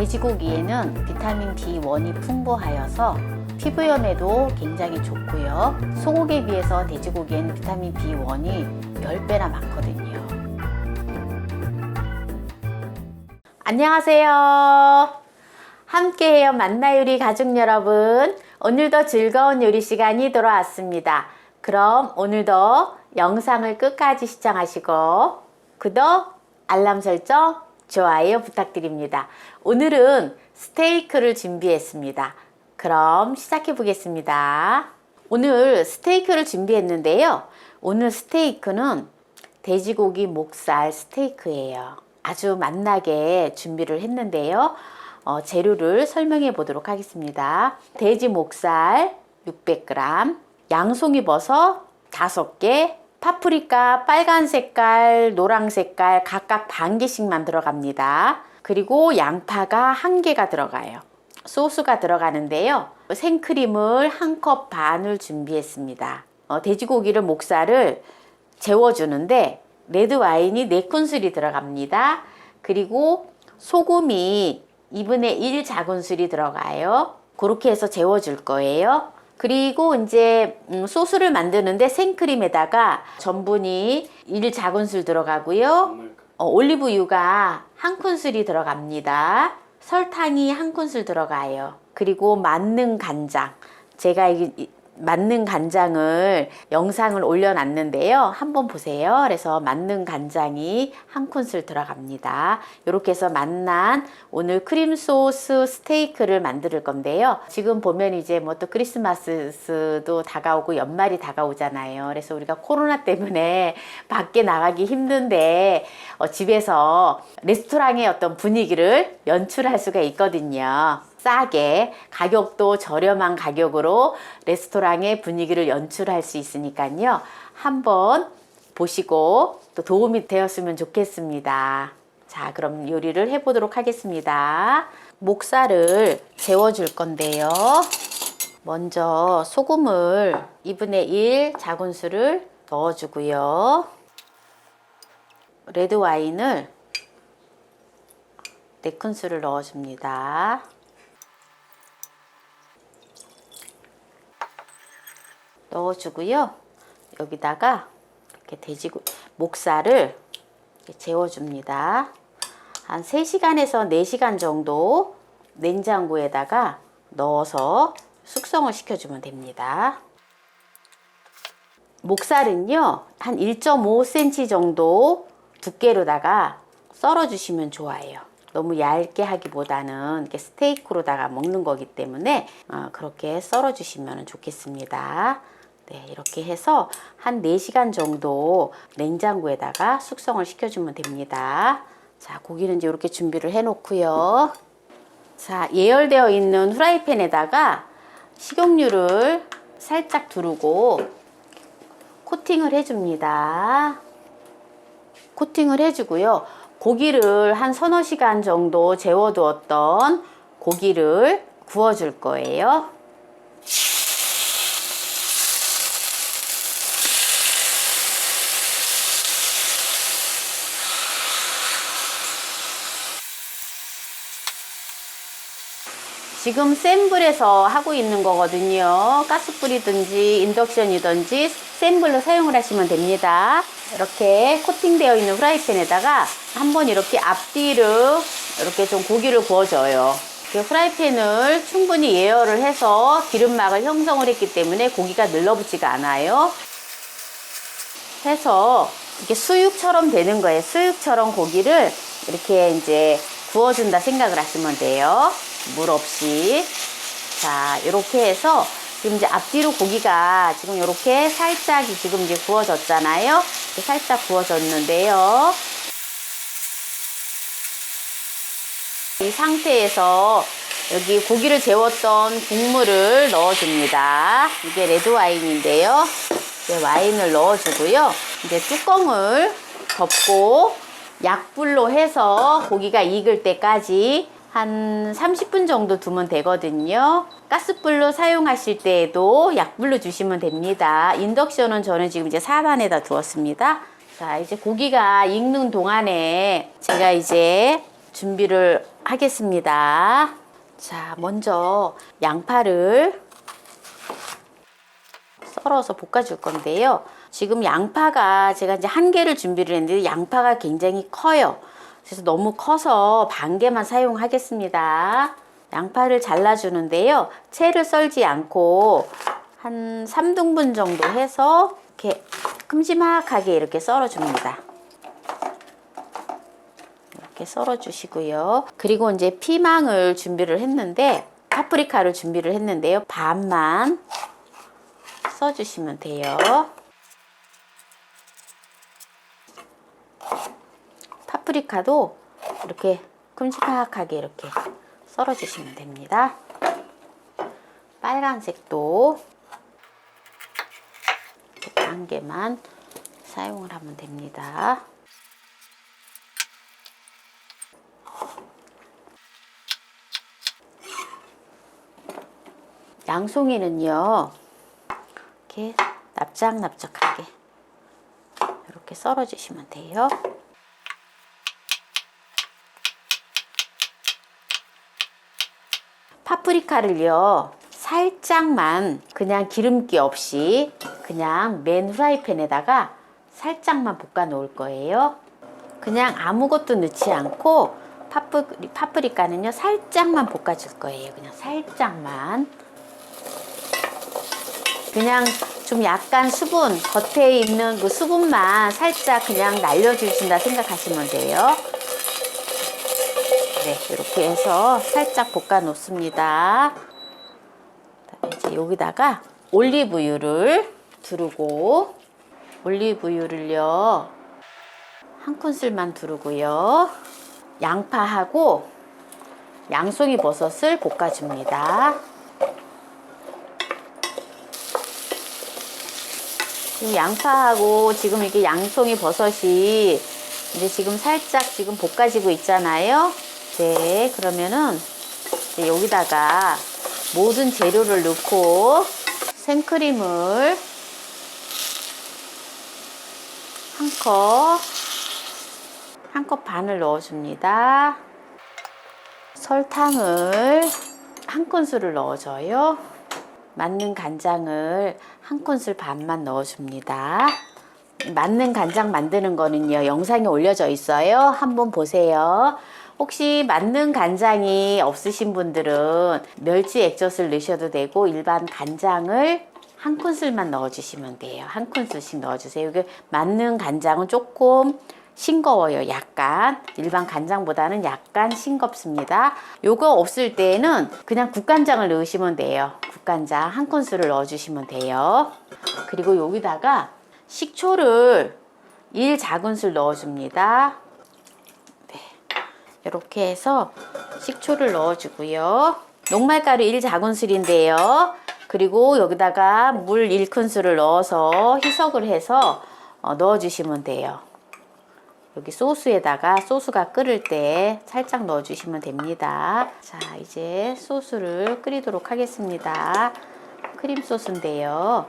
돼지고기에는 비타민 B1이 풍부하여서 피부염에도 굉장히 좋고요. 소고기에 비해서 돼지고기에는 비타민 B1이 10배나 많거든요. 안녕하세요. 함께해요 만나요리 가족 여러분. 오늘도 즐거운 요리 시간이 돌아왔습니다. 그럼 오늘도 영상을 끝까지 시청하시고 구독, 알람 설정, 좋아요 부탁드립니다. 오늘은 스테이크를 준비했습니다. 그럼 시작해 보겠습니다. 오늘 스테이크를 준비했는데요. 오늘 스테이크는 돼지고기 목살 스테이크예요. 아주 맛나게 준비를 했는데요. 재료를 설명해 보도록 하겠습니다. 돼지 목살 600g, 양송이 버섯 5개, 파프리카 빨간 색깔, 노랑 색깔 각각 반 개씩만 들어갑니다. 그리고 양파가 1개가 들어가요. 소스가 들어가는데요. 생크림을 1컵 반을 준비했습니다. 돼지고기를 목살을 재워주는데 레드와인이 4큰술이 들어갑니다. 그리고 소금이 2분의 1 작은술이 들어가요. 그렇게 해서 재워줄 거예요. 그리고 이제 소스를 만드는데 생크림에다가 전분이 1 작은술 들어가고요. 올리브유가 1큰술이 들어갑니다. 설탕이 1큰술 들어가요. 그리고 만능 간장. 제가 만능 간장을 영상을 올려놨는데요. 한번 보세요. 그래서 만능 간장이 1큰술 들어갑니다. 이렇게 해서 맛난 오늘 크림 소스 스테이크를 만들 건데요. 지금 보면 이제 뭐 또 크리스마스도 다가오고 연말이 다가오잖아요. 그래서 우리가 코로나 때문에 밖에 나가기 힘든데 집에서 레스토랑의 어떤 분위기를 연출할 수가 있거든요. 싸게 가격도 저렴한 가격으로 레스토랑의 분위기를 연출할 수 있으니까요. 한번 보시고 또 도움이 되었으면 좋겠습니다. 자, 그럼 요리를 해보도록 하겠습니다. 목살을 재워줄 건데요. 먼저 소금을 2분의 1 작은술을 넣어주고요. 레드와인을 4큰술을 넣어줍니다. 넣어주고요. 여기다가 이렇게 목살을 이렇게 재워줍니다. 한 3시간에서 4시간 정도 냉장고에다가 넣어서 숙성을 시켜주면 됩니다. 목살은요, 한 1.5cm 정도 두께로다가 썰어주시면 좋아요. 너무 얇게 하기보다는 이렇게 스테이크로다가 먹는 거기 때문에 그렇게 썰어주시면 좋겠습니다. 네, 이렇게 해서 한 4시간 정도 냉장고에다가 숙성을 시켜주면 됩니다. 자, 고기는 이제 이렇게 준비를 해 놓고요. 자, 예열되어 있는 후라이팬에다가 식용유를 살짝 두르고 코팅을 해줍니다. 코팅을 해주고요. 고기를 한 서너 시간 정도 재워두었던 고기를 구워줄 거예요. 지금 센 불에서 하고 있는 거거든요. 가스불이든지 인덕션이든지 센 불로 사용을 하시면 됩니다. 이렇게 코팅되어 있는 후라이팬에다가 한번 이렇게 앞뒤로 이렇게 좀 고기를 구워줘요. 후라이팬을 충분히 예열을 해서 기름막을 형성을 했기 때문에 고기가 늘러붙지가 않아요. 해서 이렇게 수육처럼 되는 거예요. 수육처럼 고기를 이렇게 이제 구워준다 생각을 하시면 돼요. 물 없이. 자, 이렇게 해서 지금 이제 앞뒤로 고기가 지금 이렇게 살짝 지금 이제 구워졌잖아요. 이렇게 살짝 구워졌는데요. 이 상태에서 여기 고기를 재웠던 국물을 넣어줍니다. 이게 레드와인인데요. 이제 와인을 넣어주고요. 이제 뚜껑을 덮고 약불로 해서 고기가 익을 때까지 한 30분 정도 두면 되거든요. 가스불로 사용하실 때에도 약불로 주시면 됩니다. 인덕션은 저는 지금 이제 4단에다 두었습니다. 자, 이제 고기가 익는 동안에 제가 이제 준비를 하겠습니다. 자, 먼저 양파를 썰어서 볶아줄 건데요. 지금 양파가 제가 이제 한 개를 준비를 했는데 양파가 굉장히 커요. 그래서 너무 커서 반 개만 사용하겠습니다. 양파를 잘라주는데요. 채를 썰지 않고 한 3등분 정도 해서 이렇게 큼지막하게 이렇게 썰어줍니다. 이렇게 썰어주시고요. 그리고 이제 피망을 준비를 했는데 파프리카를 준비를 했는데요. 반만 써주시면 돼요. 파프리카도 이렇게 큼지막하게 이렇게 썰어주시면 됩니다. 빨간색도 이렇게 한 개만 사용을 하면 됩니다. 양송이는요, 이렇게 납작납작하게 이렇게 썰어주시면 돼요. 파프리카를요, 살짝만 그냥 기름기 없이 그냥 맨 후라이팬에다가 살짝만 볶아 놓을 거예요. 그냥 아무것도 넣지 않고 파프리카는요, 살짝만 볶아줄 거예요. 그냥 살짝만. 그냥 좀 약간 수분, 겉에 있는 그 수분만 살짝 그냥 날려주신다 생각하시면 돼요. 네, 이렇게 해서 살짝 볶아 놓습니다. 이제 여기다가 올리브유를 두르고, 올리브유를요, 한 큰술만 두르고요. 양파하고 양송이 버섯을 볶아줍니다. 지금 양파하고 지금 이게 양송이 버섯이 이제 지금 살짝 지금 볶아지고 있잖아요. 네, 그러면은 이제 여기다가 모든 재료를 넣고 생크림을 한 컵 반을 넣어줍니다. 설탕을 한 큰술을 넣어줘요. 만능 간장을 한 큰술 반만 넣어줍니다. 만능 간장 만드는 거는요, 영상에 올려져 있어요. 한번 보세요. 혹시 만능 간장이 없으신 분들은 멸치 액젓을 넣으셔도 되고 일반 간장을 한 큰술만 넣어주시면 돼요. 한 큰술씩 넣어주세요. 이게 만능 간장은 조금 싱거워요. 약간 일반 간장보다는 약간 싱겁습니다. 요거 없을 때는 그냥 국간장을 넣으시면 돼요. 국간장 한 큰술을 넣어주시면 돼요. 그리고 여기다가 식초를 1작은술 넣어줍니다. 네, 이렇게 해서 식초를 넣어주고요. 녹말가루 1작은술인데요. 그리고 여기다가 물 1큰술을 넣어서 희석을 해서 넣어주시면 돼요. 여기 소스에다가 소스가 끓을 때 살짝 넣어주시면 됩니다. 자, 이제 소스를 끓이도록 하겠습니다. 크림 소스인데요.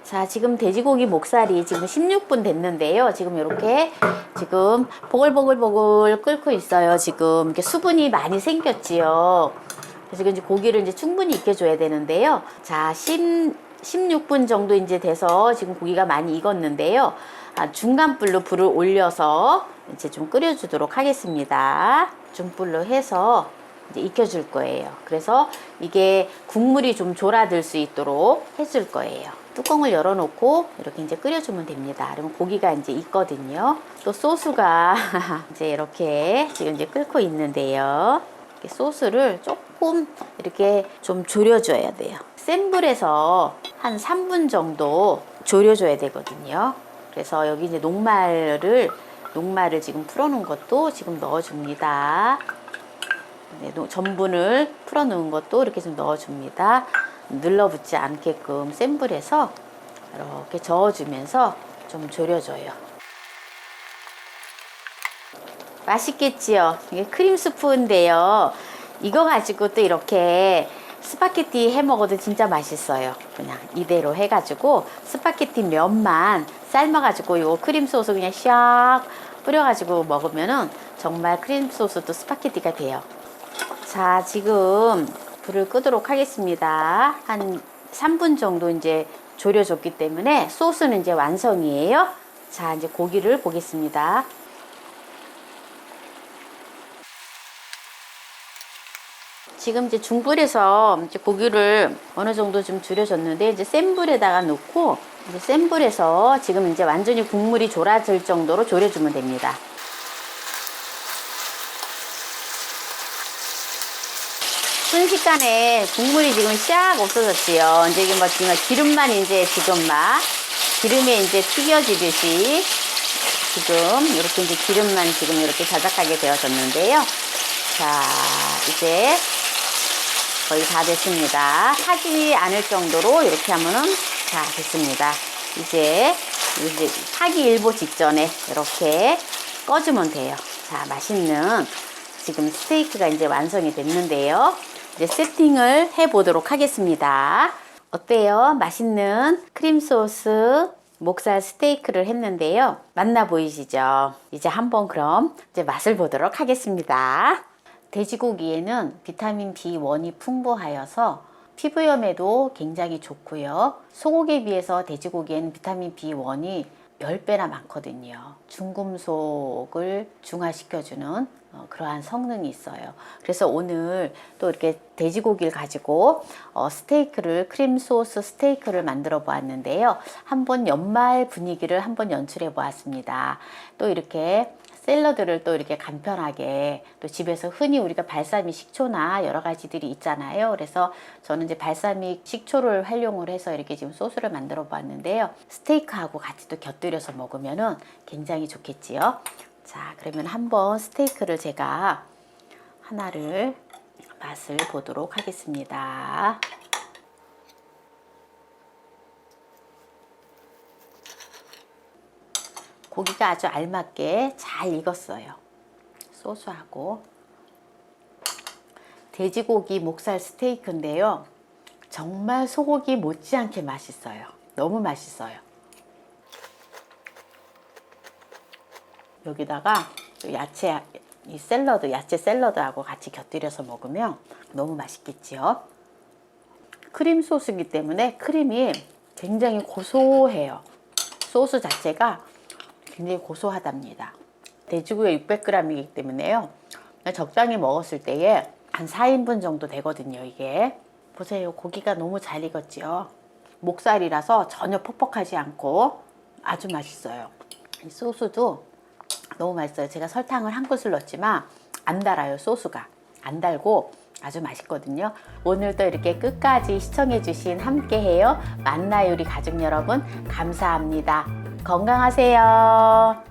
자, 지금 돼지고기 목살이 지금 16분 됐는데요. 지금 이렇게 지금 보글보글보글 끓고 있어요. 지금 이렇게 수분이 많이 생겼지요. 그래서 이제 고기를 이제 충분히 익혀줘야 되는데요. 자, 16분 정도 이제 돼서 지금 고기가 많이 익었는데요. 중간불로 불을 올려서 이제 좀 끓여주도록 하겠습니다. 중불로 해서 이제 익혀줄 거예요. 그래서 이게 국물이 좀 졸아들 수 있도록 해줄 거예요. 뚜껑을 열어놓고 이렇게 이제 끓여주면 됩니다. 그러면 고기가 이제 익거든요. 또 소스가 이제 이렇게 지금 이제 끓고 있는데요. 이렇게 소스를 조금 이렇게 좀 졸여줘야 돼요. 센 불에서 한 3분 정도 졸여줘야 되거든요. 그래서 여기 이제 녹말을 지금 풀어놓은 것도 지금 넣어줍니다. 네, 전분을 풀어놓은 것도 이렇게 좀 넣어줍니다. 눌러붙지 않게끔 센 불에서 이렇게 저어주면서 좀 졸여줘요. 맛있겠지요? 이게 크림 스프인데요. 이거 가지고 또 이렇게 스파게티 해 먹어도 진짜 맛있어요. 그냥 이대로 해가지고 스파게티 면만 삶아가지고 요 크림 소스 그냥 샥 뿌려가지고 먹으면은 정말 크림 소스도 스파게티가 돼요. 자, 지금 불을 끄도록 하겠습니다. 한 3분 정도 이제 졸여줬기 때문에 소스는 이제 완성이에요. 자, 이제 고기를 보겠습니다. 지금 이제 중불에서 이제 고기를 어느 정도 좀 줄여줬는데, 이제 센 불에다가 넣고, 이제 센 불에서 지금 이제 완전히 국물이 졸아질 정도로 졸여주면 됩니다. 순식간에 국물이 지금 샥 없어졌지요. 이제 이게 뭐 지금 기름만 이제 지금 막 기름에 이제 튀겨지듯이 지금 이렇게 이제 기름만 지금 이렇게 자작하게 되어졌는데요. 자, 이제 거의 다 됐습니다. 타지 않을 정도로 이렇게 하면은 자, 됐습니다. 이제 타기 일보 직전에 이렇게 꺼주면 돼요. 자, 맛있는 지금 스테이크가 이제 완성이 됐는데요. 이제 세팅을 해 보도록 하겠습니다. 어때요? 맛있는 크림 소스 목살 스테이크를 했는데요. 맛나 보이시죠? 이제 한번 그럼 이제 맛을 보도록 하겠습니다. 돼지고기에는 비타민 B1이 풍부하여서 피부염에도 굉장히 좋고요. 소고기에 비해서 돼지고기에는 비타민 B1이 10배나 많거든요. 중금속을 중화시켜주는 그러한 성능이 있어요. 그래서 오늘 또 이렇게 돼지고기를 가지고 스테이크를, 크림 소스 스테이크를 만들어 보았는데요. 한번 연말 분위기를 한번 연출해 보았습니다. 또 이렇게 샐러드를 또 이렇게 간편하게 또 집에서 흔히 우리가 발사믹 식초나 여러 가지들이 있잖아요. 그래서 저는 이제 발사믹 식초를 활용을 해서 이렇게 지금 소스를 만들어 봤는데요. 스테이크하고 같이 또 곁들여서 먹으면은 굉장히 좋겠지요. 자, 그러면 한번 스테이크를 제가 하나를 맛을 보도록 하겠습니다. 고기가 아주 알맞게 잘 익었어요. 소스하고 돼지고기 목살 스테이크인데요. 정말 소고기 못지않게 맛있어요. 너무 맛있어요. 여기다가 야채, 이 샐러드, 야채 샐러드하고 같이 곁들여서 먹으면 너무 맛있겠지요. 크림 소스이기 때문에 크림이 굉장히 고소해요. 소스 자체가 굉장히 고소하답니다. 돼지고기 600g이기 때문에요. 적당히 먹었을 때에 한 4인분 정도 되거든요. 이게 보세요. 고기가 너무 잘 익었죠. 목살이라서 전혀 퍽퍽하지 않고 아주 맛있어요. 이 소스도 너무 맛있어요. 제가 설탕을 한 큰술 넣었지만 안 달아요. 소스가 안 달고 아주 맛있거든요. 오늘도 이렇게 끝까지 시청해주신 함께해요 만나요리 가족 여러분, 감사합니다. 건강하세요.